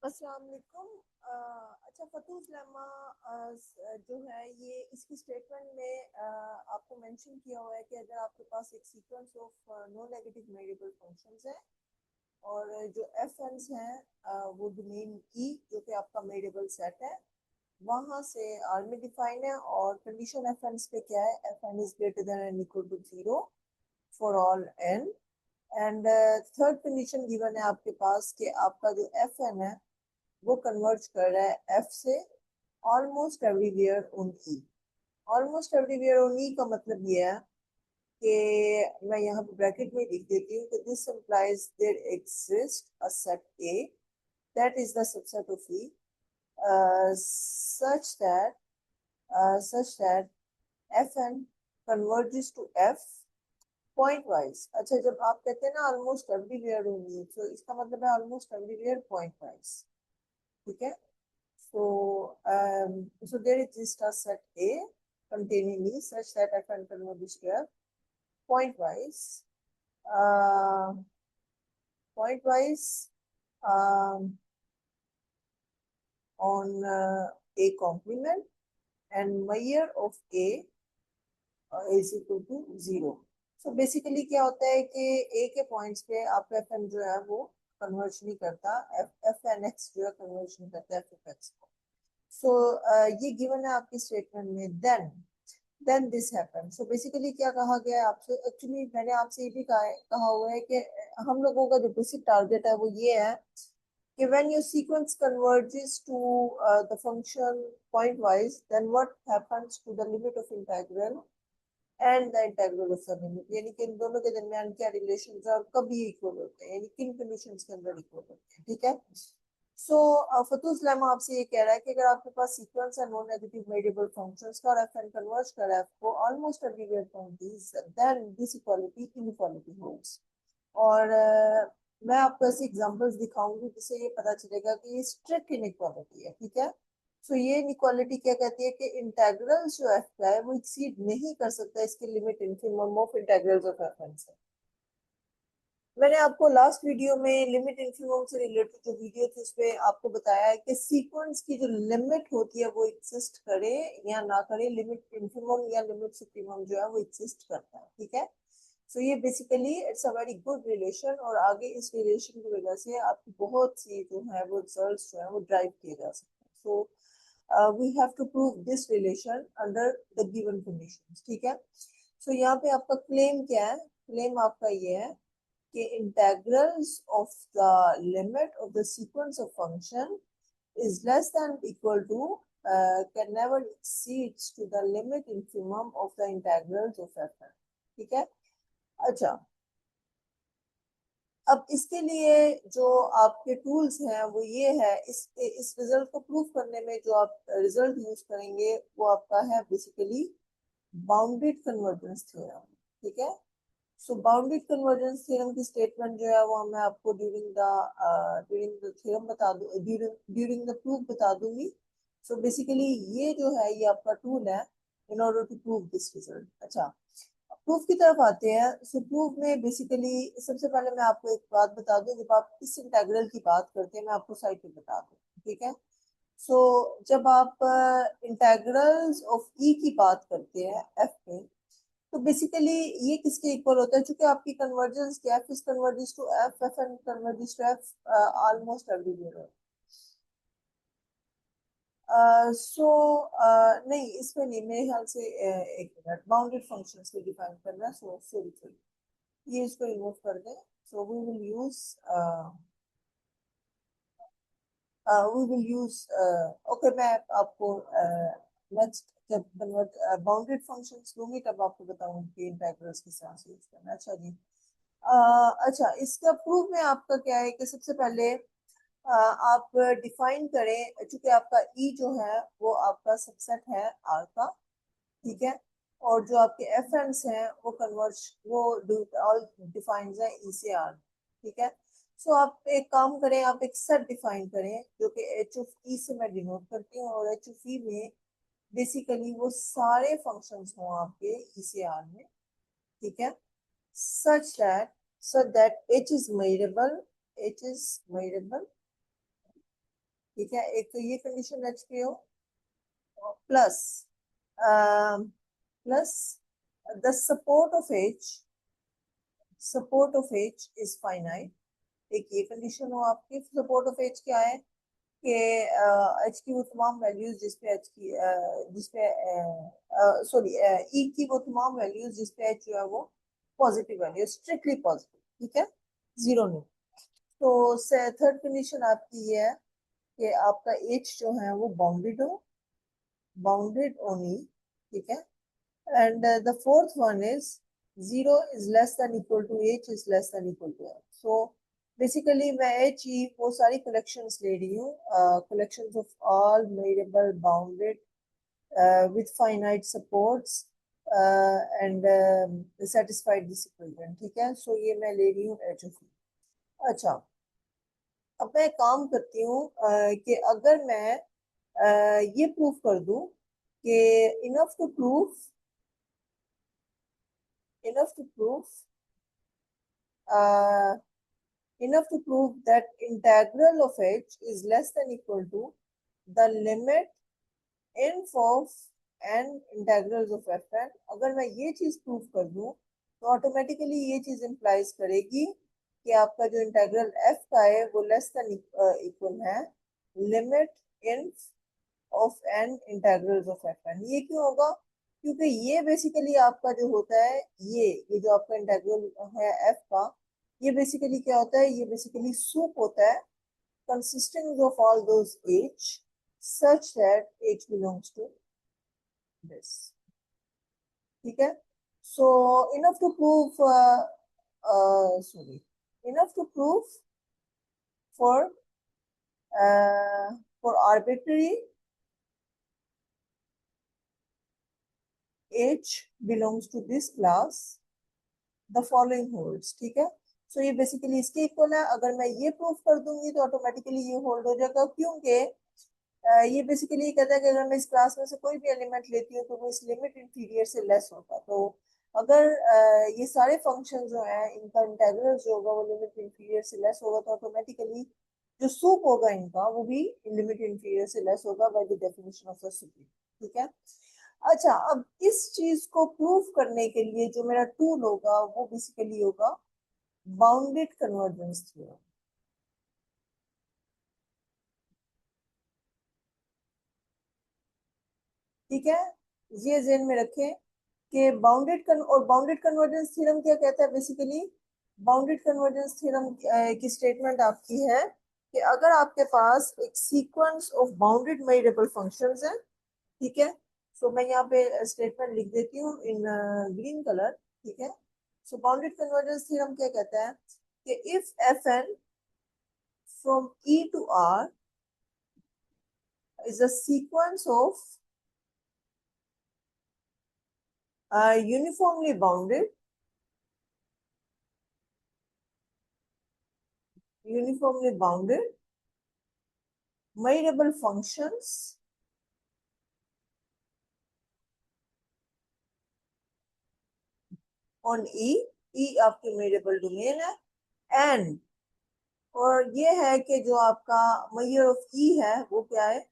अस्सलाम वालेकुम। अच्छा, फतूस लेमा जो है ये इसकी स्टेटमेंट में आपको मेंशन किया हुआ है कि अगर आपके पास एक sequence of non negative variable functions है और जो एफ एन्स हैं वो डोमेन ई जो कि आपका वेरिएबल सेट है वहाँ से आर में डिफाइन है और कंडीशन एफ एन्स पे क्या है, f n is greater than and equal to zero for all n. And third condition given है आपके पास कि आपका जो एफ एन है वो कन्वर्ज कर रहा है एफ से almost everywhere on E. Almost everywhere on E का मतलब ये है कि मैं यहाँ पे ब्रैकेट में लिख देती हूँ कि this implies there exist a set A that is the subset of E such that such that fn converges to f pointwise. अच्छा, जब आप कहते हैं ना ऑलमोस्ट एवरीवेयर होंगी तो इसका मतलब है ऑलमोस्ट एवरीवेयर पॉइंट वाइज। ठीक है। So, so there exists a set A containing E such that I can convert this to F pointwise, uh, pointwise um, on A complement and measure of A is equal to zero. So basically क्या होता है कि A के points पे आपका F N जो है वो कन्वर्ज नहीं करता, एफ एन एक्स जो है कन्वर्ज नहीं करता एफ एफ एक्स को। सो ये गिवन है आपकी स्टेटमेंट में। Then this happen. So basically क्या कहा गया है आपसे, एक्चुअली मैंने आपसे ये भी कहा हुआ है कि हम लोगों का जो बेसिक टारगेट है वो ये है कि when your sequence converges to the function pointwise, then what happens to the limit of integral and the integral of the limit, यानी कि इन दोनों के दरमियान क्या रिलेशन है और कब ये इक्वल होते हैं, यानी किन कंडीशंस के अंदर इक्वल होते हैं। ठीक है। सो फतूस लेमा आपसे ये कह रहा है कि अगर आपके पास सीक्वेंस है नॉन नेगेटिव वेरिएबल फंक्शंस का और एफ एन कन्वर्ज कर एफ को almost everywhere point then this equality inequality holds. और मैं आपको ऐसे एग्जांपल्स दिखाऊंगी जिससे ये पता चलेगा कि ये स्ट्रिक्ट इनइक्वालिटी है। ठीक है। सो ये इनइक्वालिटी क्या कहती है कि इंटेग्रल जो एफ का है वो एक्सीड नहीं कर सकता इसके limit infimum of integrals of F N से। मैंने आपको लास्ट वीडियो में लिमिट इन्फिमम से रिलेटेड जो वीडियो थी उसमें आपको बताया है कि सीक्वेंस की जो लिमिट होती है वो एग्जिस्ट करे या ना करे, लिमिट इन्फिमम या लिमिट सुप्रीमम जो है वो एग्जिस्ट करता है। ठीक है। सो ये basically it's a very good relation और आगे इस रिलेशन की वजह से आपकी बहुत सी जो है वो रिजल्ट्स जो है वो ड्राइव किए जा सकते हैं। So we have to prove this relation under the given conditions. ठीक है। सो यहाँ पे आपका क्लेम क्या है, क्लेम आपका ये है कि integrals of the limit of the sequence of function is less than equal to can never exceeds to the limit infimum of the integrals of fn। ठीक है। अच्छा, अब इसके लिए जो आपके टूल्स हैं वो ये है, इस रिजल्ट को प्रूव करने में जो आप रिजल्ट यूज करेंगे वो आपका है बेसिकली बाउंडेड कन्वर्जेंस थ्योरम। ठीक है। सो बाउंडेड कन्वर्जेंस थ्योरम की स्टेटमेंट जो है वो मैं आपको ड्यूरिंग द थ्योरम बता दूं, ड्यूरिंग द प्रूफ बता दूंगी। सो बेसिकली ये जो है ये आपका टूल है in order to prove this result. अच्छा, प्रूफ की तरफ आते हैं। सो प्रूफ में बेसिकली सबसे पहले मैं आपको एक बात बता दूं, जब आप इस इंटेग्रल की बात करते हैं मैं आपको साइड पे बता दूं। ठीक है। सो जब आप इंटेग्रल्स ऑफ ई की बात करते हैं एफ में, तो बेसिकली ये किसके इक्वल होता है, चूंकि आपकी कन्वर्जेंस क्या है, F is converges to F, F and converges to F almost everywhere. So नहीं, इसमें नहीं, मेरे ख्याल से एक मिनट, बाउंडेड फंक्शंस को डिफाइन करना है। सो सॉरी सॉरी, ये इसको रिमूव कर दें। So we will use okay, मैं आपको नेक्स्ट जब कन्वर्ट बाउंडेड फंक्शंस लूंगी तब आपको बताऊंगी कि इंटेग्रल्स किस तरह से यूज करना है। अच्छा जी। अच्छा, इसका प्रूफ में आपका क्या है कि सबसे पहले आप डिफाइन करें, चूंकि आपका ई जो है वो आपका सबसेट है आर का। ठीक है। और जो आपके एफ एम्स हैं वो कन्वर्ज वो ऑल डिफाइंड है ई से आर। ठीक है। सो आप एक काम करें, आप एक सेट डिफाइन करें जो कि एच ऑफ ई से मैं डिनोट करती हूँ और एच ऑफ ई में बेसिकली वो सारे फंक्शंस हों आपके ई से आर में। ठीक है। such that so that h is measurable, h is measurable ठीक है, एक तो ये कंडीशन एच पे हो, plus plus the support of H is finite. एक ये कंडीशन हो आपकी। सपोर्ट ऑफ एच क्या है कि एच की वो तमाम वैल्यूज जिसपे एच की जिसपे सॉरी ई की वो तमाम वैल्यूज जिसपे एच जो है वो पॉजिटिव वैल्यू, स्ट्रिक्टली पॉजिटिव, ठीक है, जीरो नहीं। तो थर्ड कंडीशन आपकी ये है कि आपका एच जो है वो बाउंडेड हो, बाउंडेड ओनली, ठीक है। And the fourth one is 0 is less than equal to h is less than equal to f. So basically मैं h e वो सारी collections ले रही हूँ, collections of all variable bounded with finite supports and satisfied this equation, ठीक है। So ये मैं ले रही हूँ h of e। अच्छा, अब मैं काम करती हूँ कि अगर मैं ये प्रूफ कर दूं कि enough to prove enough to prove uh, enough to prove that integral of h is less than equal to the limit inf of n integrals of fn। अगर मैं ये चीज प्रूव कर दूं तो ऑटोमेटिकली ये चीज इंप्लाइज करेगी कि आपका जो इंटेग्रल f का है वो लेस देन इक्वल है limit inf of n integrals of fn। ये क्यों होगा? क्योंकि ये बेसिकली आपका जो होता है, ये जो आपका इंटेग्रल है f का, ये बेसिकली क्या होता है, ये बेसिकली सूप होता है consisting of all those h such that h belongs to this, ठीक है। so enough to prove sorry enough to prove for arbitrary h belongs to this class the following holds, ठीक है। सो ये basically इसके equal है। अगर मैं ये प्रूफ कर दूंगी तो ऑटोमेटिकली ये होल्ड हो जाएगा, क्योंकि ये बेसिकली ये कहता है कि अगर मैं इस क्लास में से कोई भी एलिमेंट लेती हूँ तो वो इस लिमिट इंफीरियर से लेस होगा। तो अगर ये सारे फंक्शन जो हैं इनका इंटेग्रल जो होगा वो लिमिट इंफीरियर से लेस होगा तो ऑटोमेटिकली जो सूप होगा इनका वो भी लिमिट इंफीरियर से लेस होगा by the definition of the supreme, ठीक है। अच्छा, अब इस चीज को प्रूफ करने के लिए जो मेरा टूल होगा वो बेसिकली होगा बाउंडेड कन्वर्जेंस थ्योरम, ठीक है। ये जेन में रखें कि बाउंडेड कन्वर्जेंस थ्योरम क्या कहता है बेसिकली। बाउंडेड कन्वर्जेंस थ्योरम की स्टेटमेंट आपकी है कि अगर आपके पास एक sequence of bounded variable functions है, ठीक है। सो मैं यहाँ पे स्टेटमेंट लिख देती हूँ इन ग्रीन कलर, ठीक है। सो बाउंडेड कन्वर्जेंस थ्योरम क्या कहता है कि if f n from E to R is a sequence of uniformly bounded variable functions on E आपकी वेरिएबल डोमेन है, एंड और ये है कि जो आपका मेजर ऑफ ई है वो क्या है,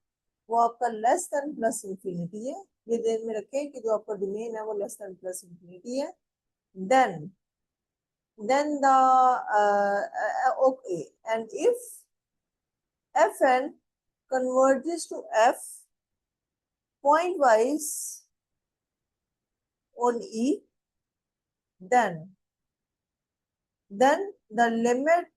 वो आपका लेस देन प्लस इंफिनिटी है। ये ध्यान में रखें कि जो आपका डोमेन है वो लेस देन प्लस इंफिनिटी है। Then the okay, and if fn converges to f pointwise on E, then the limit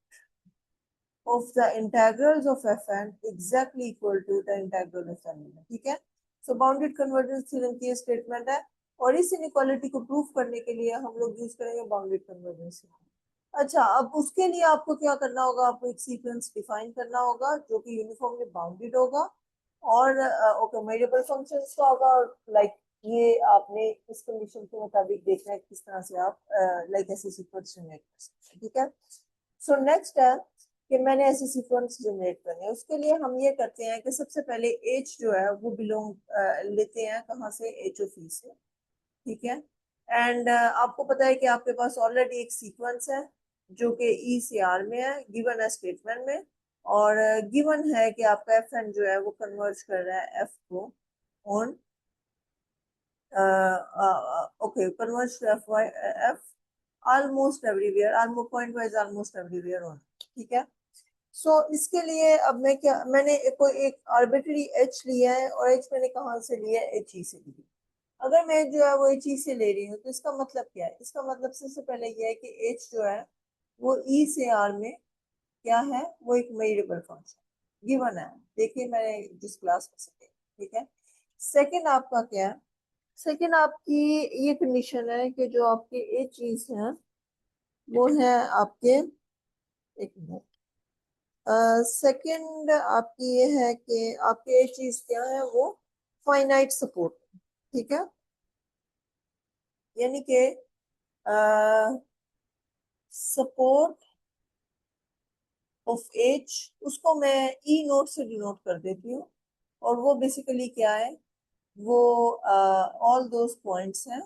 of the integrals of fn exactly equal to the integral of the limit, ठीक है। सो bounded convergence theorem की statement है और इस inequality को proof करने के लिए हम लोग यूज करेंगे बाउंडेड कन्वर्जेंस थ्योरम। अच्छा, अब उसके लिए आपको क्या करना होगा, आपको एक सीक्वेंस डिफाइन करना होगा जो कि यूनिफॉर्मली बाउंडेड होगा और ओके वेरिएबल फंक्शंस का होगा, और लाइक ये आपने इस कंडीशन के मुताबिक देखना है किस तरह से आप लाइक ऐसे सीक्वेंस जनरेट कर सकते हैं, ठीक है। सो नेक्स्ट है कि मैंने ऐसे सीक्वेंस जनरेट करने हैं। उसके लिए हम ये करते हैं कि सबसे पहले एच जो है वो बिलोंग लेते हैं कहाँ से, एच ऑफ ई से, ठीक है। एंड आपको पता है कि आपके पास ऑलरेडी एक सीक्वेंस है जो कि ई से आर में है गिवन है स्टेटमेंट में। और गिवन है कि आपका एफ एन जो है वो कन्वर्ज कर रहा है एफ को on okay converge to f y f almost everywhere almost pointwise almost everywhere on, ठीक है। सो इसके लिए अब मैं क्या मैंने कोई एक आर्बिट्री एच लिया है और एच मैंने कहाँ से लिया है, एच ई से लिया। अगर मैं जो है वो एच ई से ले रही हूँ तो इसका मतलब क्या है, इसका मतलब सबसे पहले ये है कि एच जो है वो ई से आर में क्या है, वो एक वेरिएबल फंक्शन गिवन है, देखिए मैंने जिस क्लास में से ठीक है। सेकंड आपका क्या है, सेकंड आपकी ये कंडीशन है कि जो आपके ए चीज है वो है आपके, एक मिनट, सेकंड आपकी ये है कि आपके ये चीज क्या है वो फाइनाइट सपोर्ट, ठीक है। यानी कि सपोर्ट ऑफ एच उसको मैं ई नोट से डिनोट कर देती हूँ, और वो बेसिकली क्या है, वो ऑल दोज पॉइंट्स हैं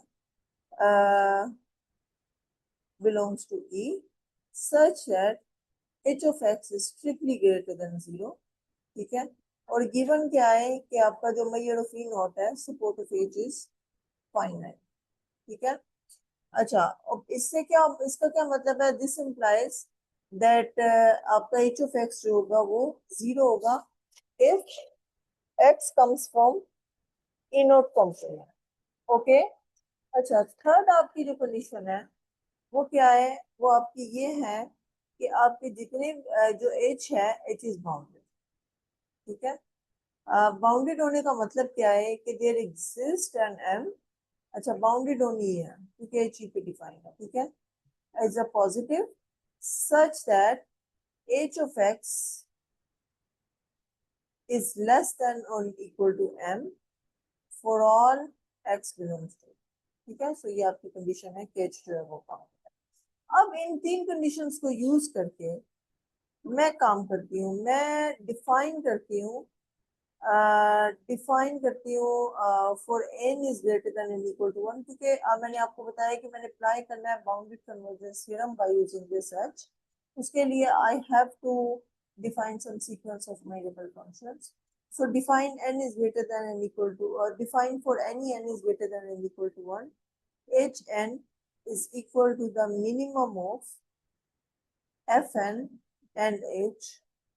belongs to E such that H of X is strictly greater than zero, ठीक है। और गिवन क्या है कि आपका जो मेजर ऑफ ई नॉट है support of H is finite, ठीक है। अच्छा, अब इससे क्या, इसका क्या मतलब है, दिस इम्प्लाइज दैट आपका एच ऑफ एक्स जो होगा वो जीरो होगा if x comes from E not component, okay. अच्छा, थर्ड आपकी जो कंडीशन है वो क्या है, वो आपकी ये है कि आपके जितने जो एच है एच इज बाउंडेड, ठीक है। बाउंडेड होने का मतलब क्या है कि देयर एग्जिस्ट एन एम, अच्छा बाउंडेड होनी है क्योंकि एच ई पे डिफाइन है, ठीक है, as a positive such that H of X is less than और equal to M for all X belongs to, ठीक है। सो ये आपकी कंडीशन है कि एच जो है वो बाउंडेड है। अब इन तीन कंडीशंस को यूज करके मैं काम करती हूँ, मैं डिफाइन करती हूँ for N is greater than and equal to one, क्योंकि मैंने आपको बताया कि मैंने अप्लाई करना है bounded convergence theorem by using this such, उसके लिए I have to define some sequence of variable functions. So define n is greater than and equal to, or define for any n is greater than and equal to 1, hn is equal to the minimum of fn and h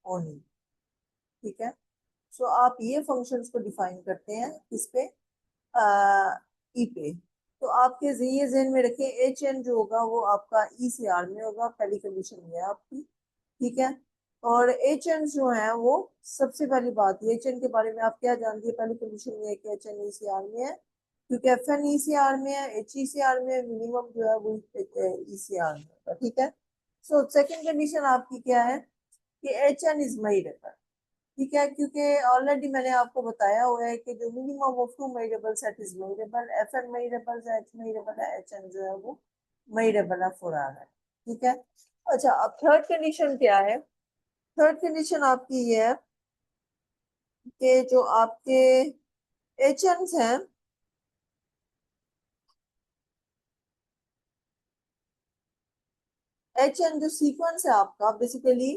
only, ठीक है। सो आप ये functions को define करते हैं इस पे ई पे, तो आपके ये ज़हन में रखें एच एन जो होगा वो आपका ई से आर में होगा, पहली कंडीशन ये है आपकी, ठीक है। और एच एन जो है वो सबसे पहली बात एच एन के बारे में आप क्या जानती है, पहली कंडीशन ये है कि H N E C R में है, क्योंकि F N E C R में है, एच ई सी आर में है, मिनिमम जो है वो ई सी आर में होगा, ठीक है। सो सेकंड कंडीशन आपकी क्या है कि एच एन इज मेजरेबल, ठीक है, क्योंकि ऑलरेडी मैंने आपको बताया हुआ है कि जो minimum of two measurable set is measurable, F N measurable है, एच मेजरेबल है, एच एन जो है वो मेजरेबल है फॉर आर है, ठीक है। अच्छा, अब थर्ड कंडीशन क्या है, थर्ड कंडीशन आपकी ये है कि जो आपके एच एन हैं एच एन जो सीक्वेंस है आपका बेसिकली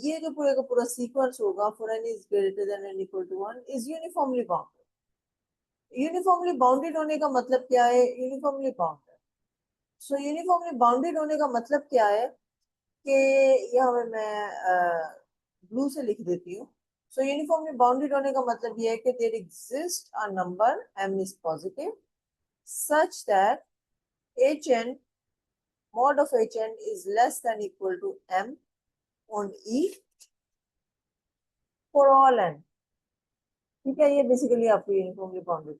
ये जो पूरे का पूरा सीक्वेंस होगा for N is greater than and equal to one is uniformly bounded. Uniformly bounded होने का मतलब क्या है, uniformly bounded, so uniformly bounded होने का मतलब क्या है कि यहाँ पे मैं ब्लू से लिख देती हूँ। सो यूनिफॉर्मली बाउंडेड होने का मतलब ये है कि there exist a number m is positive such that hn mod of hn is less than equal to m on e for all n, ठीक है। ये बेसिकली आपकी यूनिफॉर्मली बाउंडेड।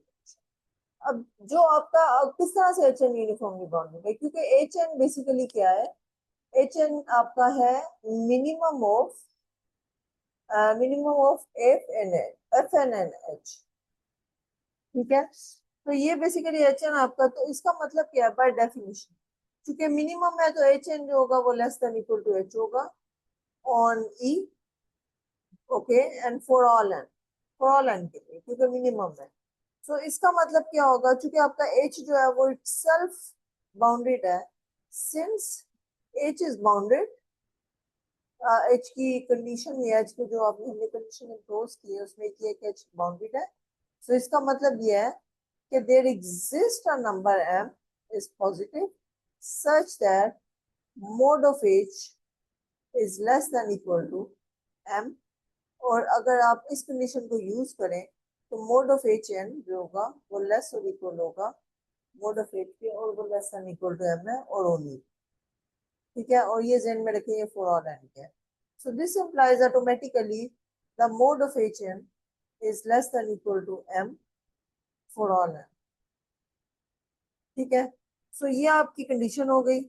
अब जो आपका किस तरह से एच एन यूनिफॉर्मली बाउंडेड है, क्योंकि एच एन बेसिकली क्या है, एच एन आपका है minimum of F N and H, ठीक है। तो ये बेसिकली एच एन आपका, तो इसका मतलब क्या है बाय डेफिनेशन, क्योंकि मिनिमम है तो एच एन जो होगा वो less than equal to H होगा on E, okay, and for all N के लिए क्योंकि मिनिमम है। तो इसका मतलब क्या होगा, क्योंकि आपका एच जो है वो इटसेल्फ बाउंडेड है, since H is bounded H की कंडीशन या एच को जो आपने हमने कंडीशन इम्पोज की है उसमें कि एक एच बाउंडेड है। सो इसका मतलब ये है कि there exist a number m is positive such that mod of h is less than equal to m। और अगर आप इस कंडीशन को यूज करें तो mod of h n जो होगा वो लेस और इक्वल होगा mod of h के, और वो less than equal to m है और ओनली। ठीक है, और ये जेन में रखिए, ये फॉर ऑल एन है। So this implies automatically the mod of h n is less than equal to m for all n। ठीक है, सो ये आपकी कंडीशन हो गई।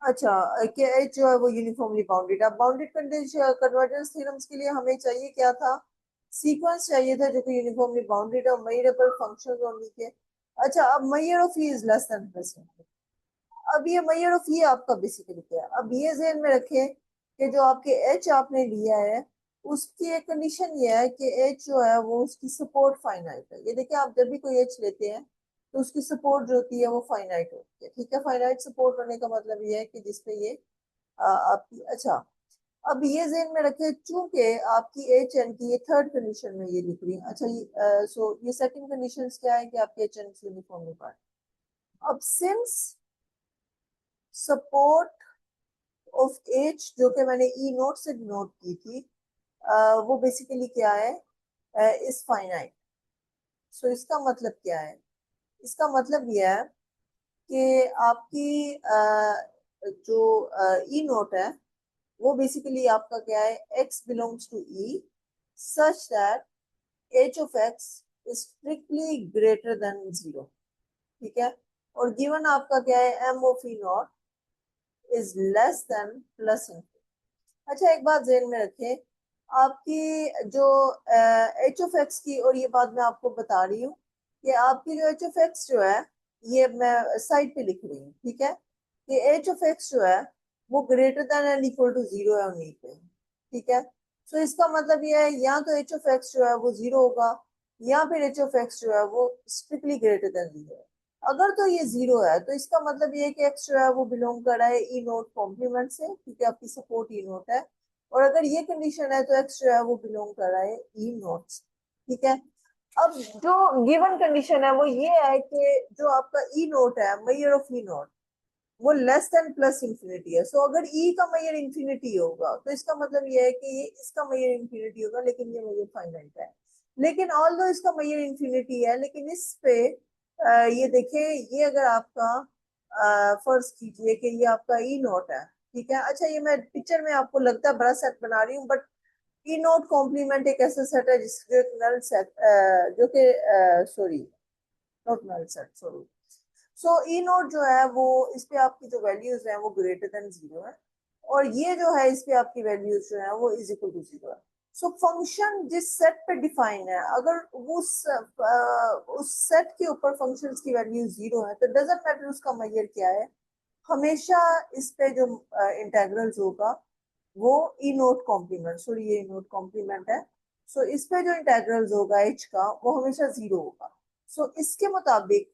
अच्छा, कि एच जो है वो यूनिफॉर्मली बाउंडेड। अब बाउंडेड कंडीशन कन्वर्जेंस थ्योरम्स के लिए हमें चाहिए क्या था, सीक्वेंस चाहिए था जो कि यूनिफॉर्मली बाउंडेड और मेजरेबल फंक्शंस ओनली के। अच्छा, अब major of E is less than plus. अब ये मेजर ऑफ ई आपका बेसिकली क्या है, अब ये ध्यान में रखें कि जो आपके एच आपने लिया है उसकी एक कंडीशन ये है कि एच जो है वो उसकी सपोर्ट फाइनाइट है। ये देखिए, आप जब भी कोई एच लेते हैं तो उसकी सपोर्ट जो होती है वो फाइनाइट होती है। ठीक है, फाइनाइट सपोर्ट होने का मतलब ये है कि जिसपे ये आपकी। अच्छा, अब ये जेन में रखे चूंकि आपकी एच एन की ये थर्ड कंडीशन में ये लिख रही है। अच्छा, ये सो ये सेकंड कंडीशन क्या है कि आपके एच एन यूनिफॉर्मली पार्ट। अब सिंस सपोर्ट ऑफ एच जो कि मैंने ई नोट से नोट की थी, वो बेसिकली क्या है, इस फाइनाइट। सो इसका मतलब क्या है, इसका मतलब यह है कि आपकी जो ई नोट है वो बेसिकली आपका क्या है, x belongs to e such that h of x is strictly greater than 0। ठीक है, और गिवन आपका क्या है, m of e naught is less than plus infinity. अच्छा, एक बात ध्यान में रखें, आपकी जो एच ऑफ एक्स की, और ये बात मैं आपको बता रही हूँ कि आपकी जो एच ऑफ एक्स जो है, ये मैं साइड पे लिख रही हूँ। ठीक है, कि एच ऑफ एक्स जो है वो greater than and equal to 0 है उन्हीं पे। ठीक है, सो इसका मतलब ये है या तो एच ऑफ एक्स जो है वो 0 होगा या फिर एच ऑफ एक्स जो है वो स्ट्रिक्टली ग्रेटर देन 0 है। अगर तो ये 0 है तो इसका मतलब ये है कि एक्स जो है वो बिलोंग कर रहा है ई नोट कॉम्प्लीमेंट से, क्योंकि आपकी सपोर्ट ई नोट है। और अगर ये कंडीशन है तो एक्स जो है वो बिलोंग कर रहा है ई नोट से। ठीक है, अब जो गिवन कंडीशन है वो ये है कि जो आपका ई नोट है, मेजर ऑफ ई नोट, वो लेस देन प्लस इंफिनिटी है। सो अगर ई का मेजर इंफिनिटी होगा तो इसका मतलब ये है कि ये इसका मेजर इंफिनिटी होगा, लेकिन ये मेजर फाइनाइट है। लेकिन ऑल दो इसका मेजर इंफिनिटी है, लेकिन इस पे ये देखें, ये अगर आपका फर्ज कीजिए कि ये आपका ई नोट है। ठीक है, अच्छा, ये मैं पिक्चर में आपको लगता है बड़ा सेट बना रही हूँ, बट ई नोट कॉम्प्लीमेंट एक ऐसा सेट है जिसके एक नल सेट, जो कि sorry, not null set, sorry. So E note जो है वो, इस पे आपकी जो वैल्यूज है वो ग्रेटर देन 0 है, और ये जो है इस पे आपकी वैल्यूज जो है वो इज इक्वल टू 0 है। सो फंक्शन जिस सेट पे डिफाइन है, अगर उस सेट के ऊपर फंक्शंस की वैल्यू 0 है तो डजेंट मैटर उसका मेजर क्या है, हमेशा इस पे जो इंटेग्रल्स होगा वो ई नोट कॉम्प्लीमेंट, सॉरी ये नोट कॉम्प्लीमेंट है। सो इस पे जो इंटेग्रल्स होगा एच का वो हमेशा 0 होगा। सो इसके मुताबिक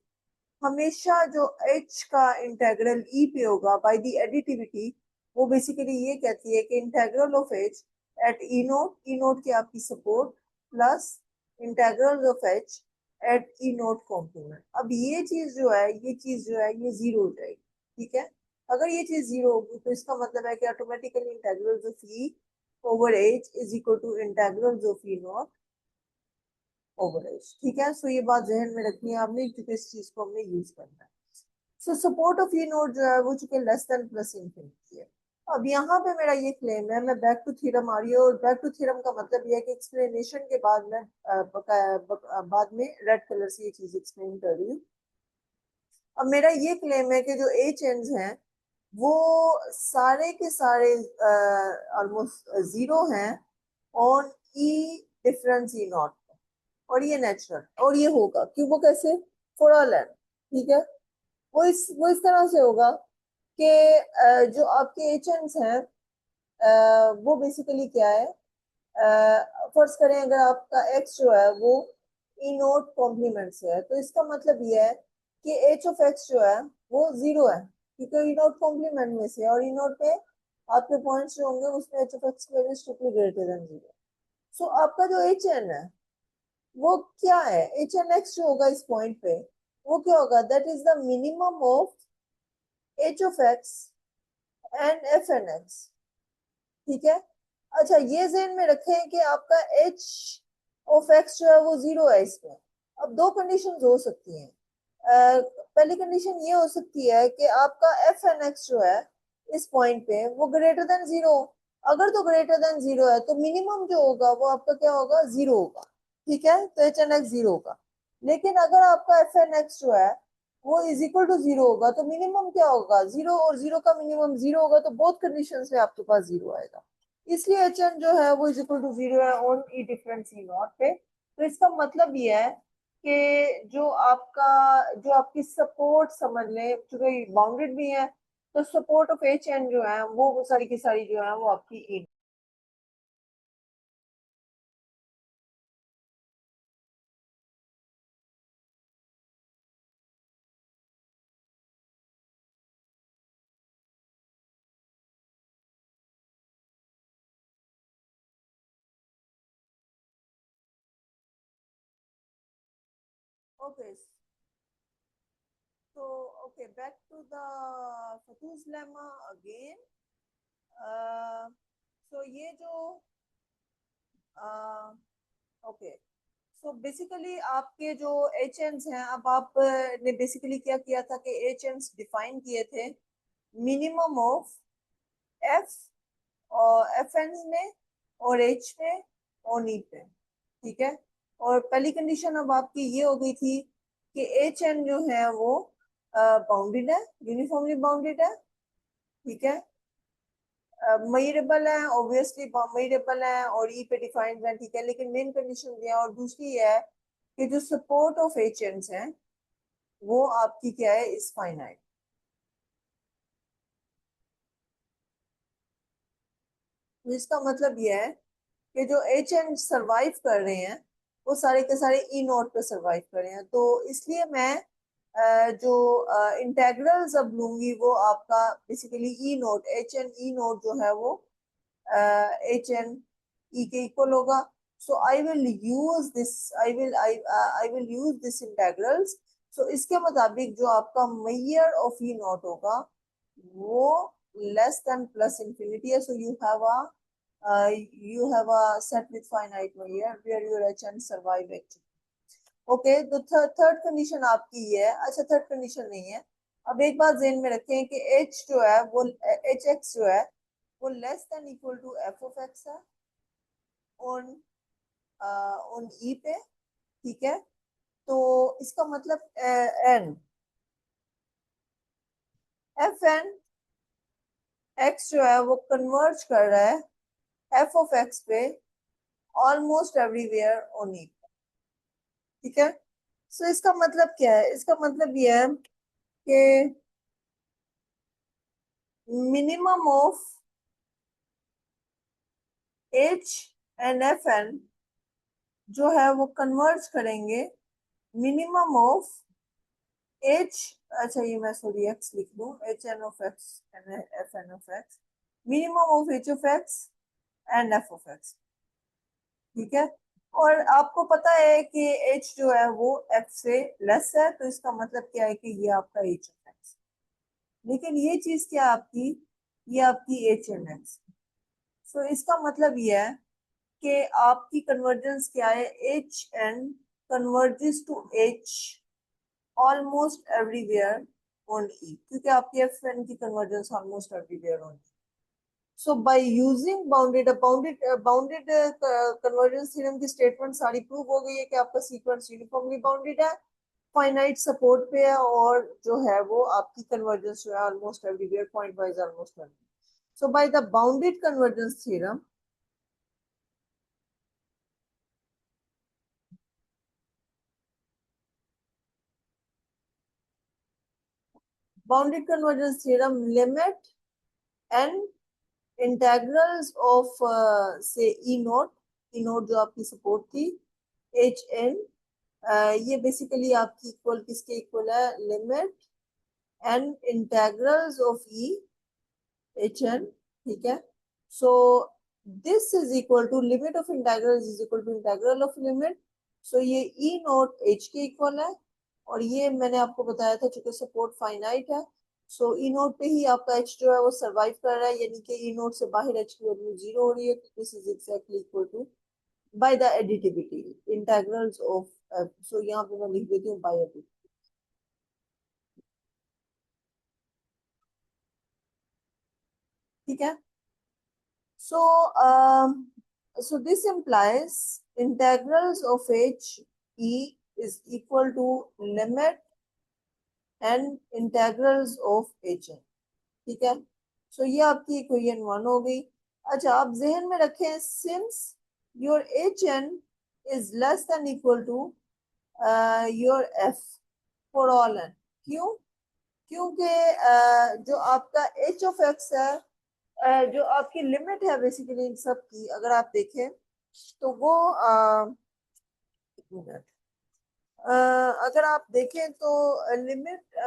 हमेशा जो एच का इंटेग्रल ई पे होगा बाय द एडिटिविटी, वो बेसिकली ये कहती है कि integral of H at E naught की आपकी support plus integral of H at E naught complement. अब ये चीज जो है, ये चीज जो है ये 0 हो जाएगी। ठीक है, अगर ये चीज 0 होगी तो इसका मतलब है कि automatically integral of E over H is equal to integral of E naught over H. ठीक है, सो ये बात जहन में रखनी है आपने, क्योंकि इस चीज को हमने यूज करना है। सो सपोर्ट ऑफ ई नोट जो है वो चूंकि लेस देन प्लस इंफिनिटी है। अब यहाँ पे मेरा ये क्लेम है, मैं बैक टू थ्योरम आ रही हूँ, और बैक टू थ्योरम का मतलब ये है कि एक्सप्लेनेशन के बाद में बाद में रेड कलर से ये चीज एक्सप्लेन कर रही हूँ। अब मेरा ये क्लेम है कि जो एच एंड्स हैं वो सारे के सारे ऑलमोस्ट 0 हैं on E difference E not, और ये नेचुरल, और ये होगा क्यों, वो कैसे, फॉर ऑल एन। ठीक है, वो इस तरह से होगा कि जो आपके एचएंस हैं वो बेसिकली क्या है, फर्ज करें अगर आपका एक्स जो है वो ई नोट कॉम्प्लीमेंट से है तो इसका मतलब ये है कि एच ऑफ एक्स जो है वो 0 है, क्योंकि ई नोट कॉम्प्लीमेंट में से, और ई नोट पे आपके पॉइंट्स जो होंगे उसमें एच ऑफ एक्स की वैल्यू स्ट्रिक्टली ग्रेटर देन 0। सो आपका जो एच एन है वो क्या है, एच एन एक्स जो होगा इस पॉइंट पे वो क्या होगा, that is the minimum of H of X and F N X. ठीक है, अच्छा ये ध्यान में रखें कि आपका एच ऑफ एक्स जो है वो 0 है इसमें। अब दो कंडीशंस हो सकती हैं। पहली कंडीशन ये हो सकती है कि आपका एफ एन एक्स जो है इस पॉइंट पे वो ग्रेटर देन 0। अगर तो ग्रेटर देन 0 है तो मिनिमम जो होगा वो आपका क्या होगा, 0 होगा। ठीक है, तो एच एन एक्स 0 होगा। लेकिन अगर आपका एफ एन एक्स जो है वो इज इक्वल टू 0 होगा तो मिनिमम क्या होगा, 0, और 0 का मिनिमम 0 होगा, तो बोथ कंडीशन में आपके पास 0 आएगा। इसलिए एच एन जो है वो इज इक्वल टू 0 है on E difference E not पे। तो इसका मतलब ये है कि जो आपकी सपोर्ट समझ लें, चूंकि बाउंडेड भी है, तो सपोर्ट ऑफ एच एन जो है वो सारी की सारी जो है वो आपकी E. Okay, so okay, back to the Fatu's lemma again. So ये जो ओके, सो बेसिकली आपके जो एच एन हैं, अब आप ने बेसिकली क्या किया था कि एच एन डिफाइन किए थे मिनिमम ऑफ एफ और एफ एन में और एच में और ई पे। ठीक है, और पहली कंडीशन अब आपकी ये हो गई थी कि एच एन जो है वो बाउंडेड है, यूनिफॉर्मली बाउंडेड है। ठीक है, मयरेबल है, ऑब्वियसली मयरेबल है और ई पे डिफाइंड है। ठीक है, लेकिन मेन कंडीशन ये है, और दूसरी ये है कि जो सपोर्ट ऑफ एच एन है वो आपकी क्या है, इस फाइनाइट। तो इसका मतलब ये है कि जो एच एन सरवाइव कर रहे हैं वो सारे के सारे ई नोट पे सरवाइव कर रहे हैं। तो इसलिए मैं जो इंटेग्रल्स अब लूंगी वो आपका basically E not, H N E note जो है वो एच एन ई के इक्वल होगा। So I will use this, I will use this integrals. So इसके मुताबिक जो आपका मैयर ऑफ ई नॉट होगा वो लेस देन प्लस इंफिनिटी है। सो you have a set with finite Maihar where your h and survive actually. Okay, तो third condition आपकी ये है। अच्छा, थर्ड कंडीशन नहीं है। अब एक बात ध्यान में रखें कि एच जो है वो, एच एक्स जो है वो less than equal to F of X है ऑन ऑन ई पे। ठीक है, तो इसका मतलब एन एफ एन एक्स जो है वो कन्वर्ज कर रहा है एफ ऑफ एक्स पे ऑलमोस्ट एवरीवेयर ऑन ई। ठीक है, सो इसका मतलब क्या है, इसका मतलब ये है कि minimum of H and F N जो है वो कन्वर्ज करेंगे मिनिमम ऑफ एच, अच्छा ये मैं सॉरी एक्स लिख दूं, H N of X and F N of X, minimum of H of X and F of X. ठीक है, और आपको पता है कि एच जो है वो एफ से लेस है, तो इसका मतलब क्या है कि ये आपका एच ऑफ एक्स। लेकिन ये चीज क्या आपकी, ये आपकी एच एन एक्स। सो इसका मतलब ये है कि आपकी कन्वर्जेंस क्या है, H N converges to H almost everywhere on E, क्योंकि आपकी एफ एन की convergence almost everywhere on E. So by using bounded convergence theorem की स्टेटमेंट सारी प्रूव हो गई है कि आपका सीक्वेंस यूनिफॉर्मली बाउंडेड है, फाइनाइट सपोर्ट पे है, और जो है वो आपकी कन्वर्जेंस जो है almost everywhere pointwise almost everywhere. So by the bounded convergence theorem, bounded convergence theorem limit N integrals of से ई नोट, ई नोट जो आपकी सपोर्ट थी एच एन, ये बेसिकली आपकी इक्वल किसके इक्वल है, limit N integrals of E H N ठीक है। So this is equal to limit of integral is equal to integral of limit. So ये ई नोट एच के equal है, और ये मैंने आपको बताया था चूंकि सपोर्ट फाइनाइट है, सो ई नोट पे ही आपका एच जो है वो सरवाइव कर रहा है, यानी कि ई नोट से बाहर एच की वैल्यू जीरो हो रही है, तो this is exactly equal to by the additivity integrals of F. So यहाँ पे मैं लिख देती हूँ बाय एडिटिविटी। ठीक है। So, so this implies integrals of h e is equal to limit and integrals of h n। ठीक है। सो ये आपकी इक्वेशन वन हो गई। अच्छा, आप जहन में रखें, since your H N is less than equal to your F for all N. क्यों? क्योंकि जो आपका एच ऑफ एक्स है, जो आपकी लिमिट है बेसिकली इन सब की, अगर आप देखें तो वो एक मिनट, अगर आप देखें तो लिमिट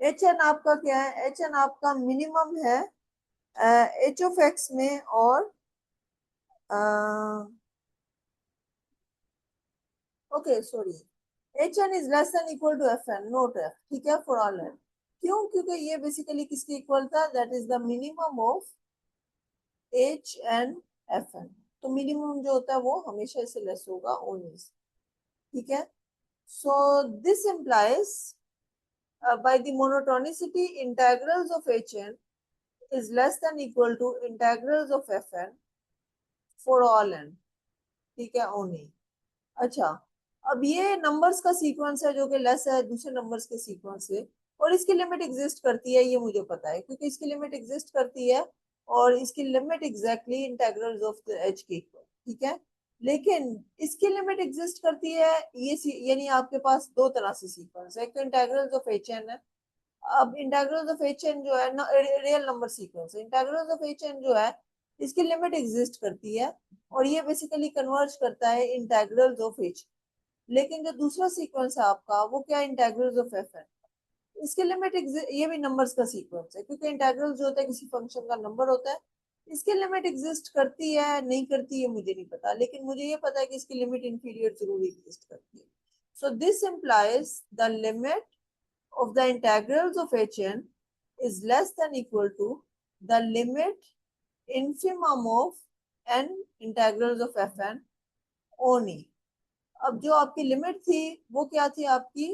एच एन आपका क्या है, एच एन आपका मिनिमम है एच ऑफ एक्स में, और okay sorry, H N is less than equal to F N, not F. ठीक है, फॉर ऑल एन। क्यों? क्योंकि ये बेसिकली किसके इक्वल था, that is the minimum of H N F N. तो मिनिमम जो होता है वो हमेशा इससे लेस होगा ओनली। ठीक है। So this implies by the monotonicity integrals of hn is less than equal to integrals of fn for all n। ठीक है, ओनली। अच्छा, अब ये नंबर्स का सीक्वेंस है जो कि लेस है दूसरे नंबर्स के सीक्वेंस से, और इसकी लिमिट एग्जिस्ट करती है, ये मुझे पता है क्योंकि इसकी लिमिट एग्जिस्ट करती है, और इसकी limit exactly integrals of the H के इक्वल। ठीक है। लेकिन इसकी लिमिट एग्जिस्ट करती है, ये यानी आपके पास दो तरह से सीक्वेंस है, एक तो इंटेग्रल्स ऑफ एच एन है। अब इंटेग्रल्स ऑफ एच एन जो है ना, रियल नंबर सीक्वेंस है, इंटेग्रल्स ऑफ एच एन जो है इसकी लिमिट एग्जिस्ट करती है, और ये बेसिकली कन्वर्ज करता है इंटेग्रल्स ऑफ एच। लेकिन जो दूसरा सीक्वेंस है आपका, वो क्या, इंटेग्रल्स ऑफ एफ है, इसकी लिमिट ये भी नंबर्स का सीक्वेंस है, क्योंकि इंटेग्रल जो होता है किसी फंक्शन का नंबर होता है। इसकी लिमिट एग्जिस्ट करती है नहीं करती है मुझे नहीं पता, लेकिन मुझे ये पता है कि इसकी लिमिट इंफीरियर जरूर एग्जिस्ट करती है। So this implies the limit of the integrals of hn is less than equal to the limit infimum of n integrals of fn only। अब जो आपकी लिमिट थी वो क्या थी आपकी,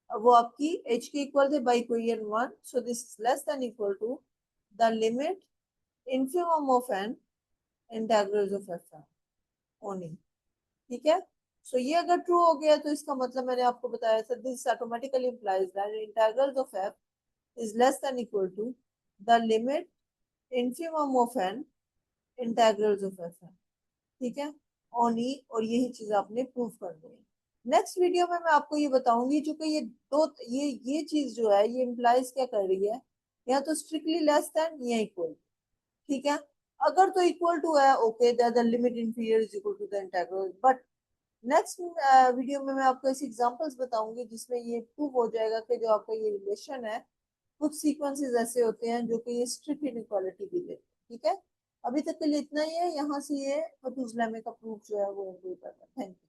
वो आपकी h के इक्वल थे by equation one. So this is less than equal to the limit infimum of n integrals of fn only। ठीक है। सो ये अगर ट्रू हो गया तो इसका मतलब मैंने आपको बताया था, this automatically implies that integrals of f is less than equal to the limit infimum of n integrals of fn। ठीक है, ओनली, और यही चीज आपने प्रूव करनी है। नेक्स्ट वीडियो में मैं आपको ये बताऊंगी, चूंकि ये दो, ये चीज जो है ये इम्प्लाइज क्या कर रही है, या तो स्ट्रिक्टली लेस देन या इक्वल। ठीक है। अगर तो इक्वल टू है, okay, the limit inferior is equal to the integral. But next video में मैं आपको ऐसी एग्जांपल्स बताऊंगी जिसमें ये प्रूव हो जाएगा कि जो आपका ये रिलेशन है, कुछ सीक्वेंसेस ऐसे होते हैं जो कि ये स्ट्रिक्ट इनइक्वालिटी भी देते हैं। ठीक है। अभी तक के लिए इतना ही है, यहाँ से ये फतूस लेमे का प्रूफ जो है वो इंक्लूड करना है। Thank you.